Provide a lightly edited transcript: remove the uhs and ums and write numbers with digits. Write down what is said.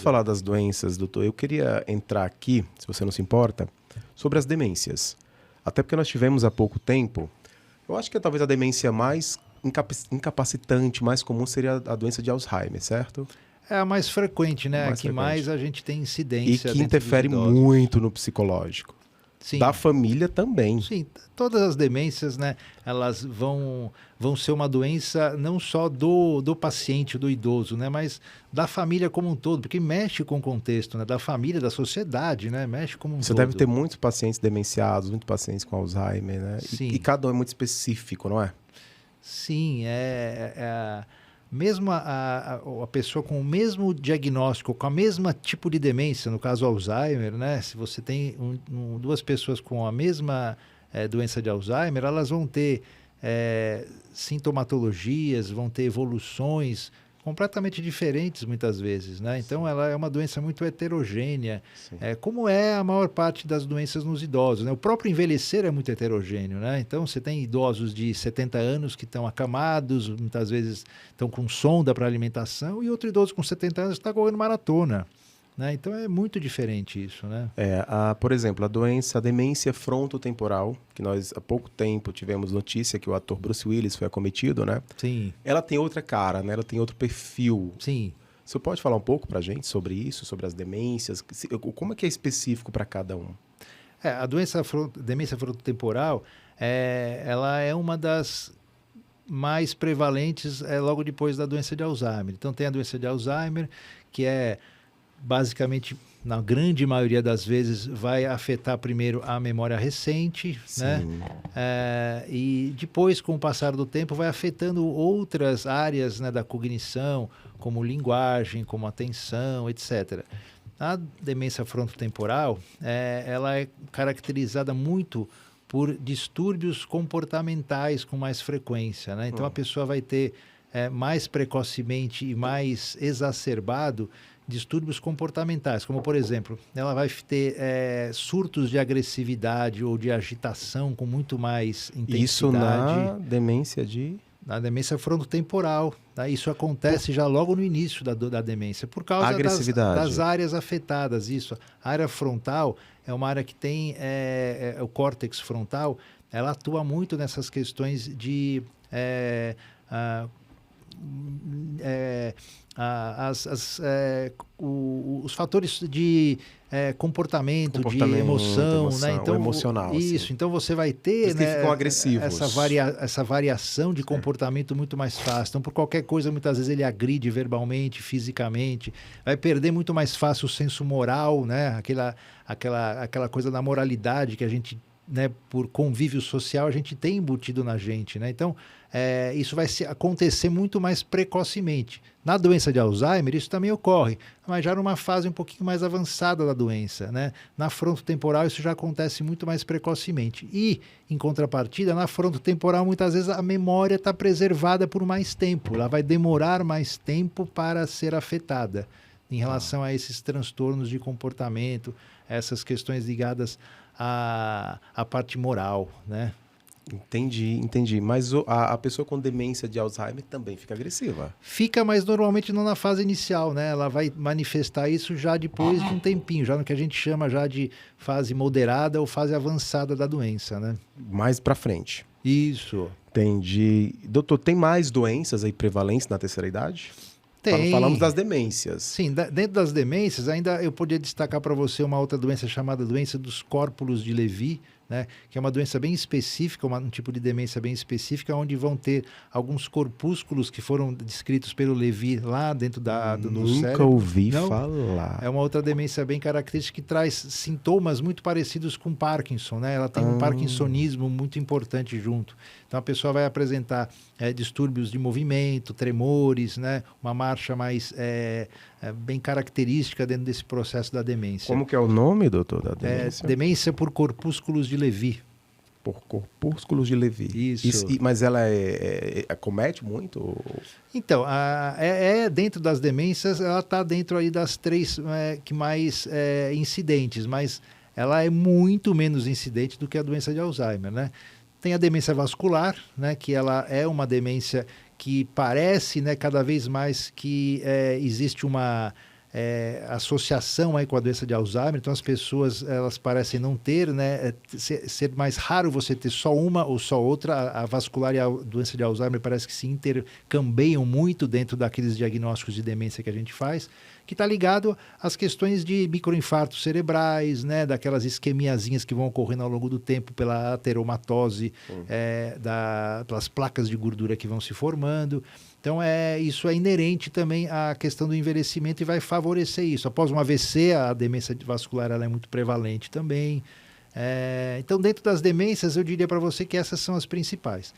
falar das doenças, doutor, eu queria entrar aqui, se você não se importa, sobre as demências. Até porque nós tivemos há pouco tempo, eu acho que talvez a demência mais incapacitante, mais comum seria a doença de Alzheimer, certo? É a mais frequente, né? Mais A que frequente. mais a gente tem E incidência que dentro dos interfere idosos. muito no psicológico. Sim. Da família também. Sim, todas as demências, né, elas vão ser uma doença não só do paciente, do idoso, né, mas da família como um todo, porque mexe com o contexto, né, da família, da sociedade, né, mexe como um todo. Você deve ter muitos pacientes demenciados, muitos pacientes com Alzheimer, né? Sim. E cada um é muito específico, não é? Sim, mesmo a pessoa com o mesmo diagnóstico, com a mesma tipo de demência, no caso Alzheimer, né? Se você tem duas pessoas com a mesma doença de Alzheimer, elas vão ter sintomatologias, vão ter evoluções completamente diferentes muitas vezes, né? Então ela é uma doença muito heterogênea, como é a maior parte das doenças nos idosos, né? O próprio envelhecer é muito heterogêneo, né? Então você tem idosos de 70 anos que estão acamados, muitas vezes estão com sonda para alimentação, e outro idoso com 70 anos está correndo maratona, né? Então é muito diferente isso, né? Por exemplo, a demência frontotemporal, que nós há pouco tempo tivemos notícia que o ator Bruce Willis foi acometido, né? Sim. Ela tem outra cara, né? Ela tem outro perfil. Sim. Você pode falar um pouco pra gente sobre isso, sobre as demências? Como é que é específico para cada um? A demência frontotemporal, ela é uma das mais prevalentes logo depois da doença de Alzheimer. Então tem a doença de Alzheimer, que basicamente, na grande maioria das vezes, vai afetar primeiro a memória recente, né? E depois, com o passar do tempo, vai afetando outras áreas, né, da cognição, como linguagem, como atenção, etc. A demência frontotemporal, ela é caracterizada muito por distúrbios comportamentais com mais frequência, né? Então, a pessoa vai ter mais precocemente e mais exacerbado distúrbios comportamentais, como, por exemplo, ela vai ter surtos de agressividade ou de agitação com muito mais intensidade. Isso na demência Na demência frontotemporal. Tá? Isso acontece já logo no início da demência, por causa das áreas afetadas. Isso. A área frontal é uma área que tem o córtex frontal, ela atua muito nessas questões de os fatores de comportamento, de emoção, né? Então, emocional. Isso, assim. então você vai ter, né, ficam agressivos. essa variação de comportamento muito mais fácil. Então, por qualquer coisa, muitas vezes ele agride verbalmente, fisicamente, vai perder muito mais fácil o senso moral, né? Aquela coisa da moralidade que a gente, né, por convívio social, a gente tem embutido na gente, né? Então, isso vai acontecer muito mais precocemente. Na doença de Alzheimer, isso também ocorre, mas já numa fase um pouquinho mais avançada da doença, né? Na frontotemporal, isso já acontece muito mais precocemente. E, em contrapartida, na frontotemporal, muitas vezes a memória está preservada por mais tempo. Ela vai demorar mais tempo para ser afetada em relação a esses transtornos de comportamento, essas questões ligadas à parte moral, né? Entendi. Mas a pessoa com demência de Alzheimer também fica agressiva. Fica, mas normalmente não na fase inicial, né? Ela vai manifestar isso já depois de um tempinho, já no que a gente chama já de fase moderada ou fase avançada da doença, né? Mais pra frente. Isso. Entendi. Doutor, tem mais doenças aí prevalentes na terceira idade? Tem. Falamos das demências. Sim, dentro das demências, ainda eu podia destacar para você uma outra doença chamada doença dos córpulos de Levy, né, que é uma doença bem específica, um tipo de demência bem específica, onde vão ter alguns corpúsculos que foram descritos pelo Levy lá dentro do cérebro. Nunca ouvi falar. É uma outra demência bem característica que traz sintomas muito parecidos com Parkinson, né? Ela tem um parkinsonismo muito importante junto. Então a pessoa vai apresentar distúrbios de movimento, tremores, né? Uma marcha mais bem característica dentro desse processo da demência. Como que é o nome, doutor, da demência? Demência por corpúsculos de Levy. Por corpúsculos de Levy. Isso. Mas ela acomete muito? Então, dentro das demências, ela está dentro aí das três que mais incidentes, mas ela é muito menos incidente do que a doença de Alzheimer, né? Tem a demência vascular, né, que ela é uma demência que parece, né, cada vez mais que existe uma associação aí com a doença de Alzheimer. Então, as pessoas elas parecem não ter, né? Ser mais raro você ter só uma ou só outra. A vascular e a doença de Alzheimer parece que se intercambeiam muito dentro daqueles diagnósticos de demência que a gente faz, que está ligado às questões de microinfartos cerebrais, né? Daquelas isquemiazinhas que vão ocorrendo ao longo do tempo pela ateromatose, pelas placas de gordura que vão se formando. Então, isso é inerente também à questão do envelhecimento e vai favorecer isso. Após um AVC, a demência vascular ela é muito prevalente também. Então, dentro das demências, eu diria para você que essas são as principais.